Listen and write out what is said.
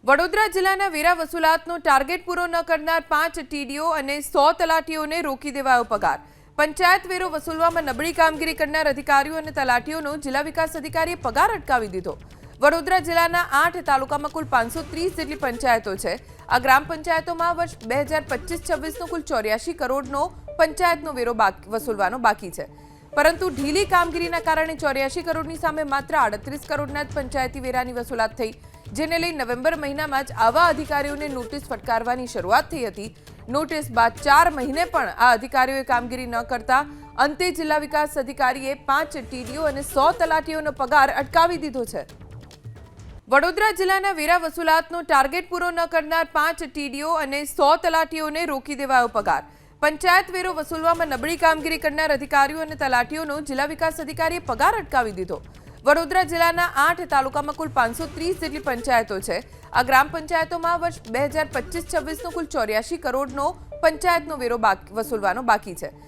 વડોદરા જિલ્લાના વેરા વસૂલાતનો ટાર્ગેટ પૂરો ન કરનાર 5 ટીડીઓ અને 100 તલાટીઓને રોકી દેવાયો પગાર. પંચાયત વેરો વસૂલવામાં નબળી કામગીરી કરનાર અધિકારીઓ અને તલાટીઓનો જિલ્લા વિકાસ અધિકારીએ પગાર અટકાવી દીધો. વડોદરા જિલ્લાના 8 તાલુકામાં કુલ 530 જેટલી પંચાયતો છે. આ ગ્રામ પંચાયતોમાં વર્ષ 2025-26નો કુલ 84 કરોડનો પંચાયતનો વેરો વસૂલવાનો બાકી છે. પરંતુ ઢીલી કામગીરીના કારણે 84 કરોડની સામે માત્ર 38 કરોડના જ પંચાયતી વેરાની વસૂલાત થઈ, જેને લઈ નવેમ્બર મહિનામાં જ આવા અધિકારીઓને નોટિસ ફટકારવાની શરૂઆત થઈ હતી. નોટિસ બાદ 4 મહિને પણ આ અધિકારીઓએ કામગીરી ન કરતા અંતે જિલ્લા વિકાસ અધિકારીએ 5 ટીડીઓ અને 100 તલાટીઓનો પગાર અટકાવી દીધો છે. વડોદરા જિલ્લાના વેરા વસૂલાતનો ટાર્ગેટ પૂરો ન કરનાર 5 ટીડીઓ અને 100 તલાટીઓને રોકી દેવાયો પગાર. પંચાયત વેરો વસૂલવામાં નબળી કામગીરી કરનાર અધિકારીઓ અને તલાટીઓનો જિલ્લા વિકાસ અધિકારીએ પગાર અટકાવી દીધો. વડોદરા જિલ્લાના 8 તાલુકામાં કુલ 530 જેટલી પંચાયતો છે. આ ગ્રામ પંચાયતોમાં વર્ષ 2025-26નો કુલ 84 કરોડનો પંચાયતનો વેરો વસૂલવાનો બાકી છે.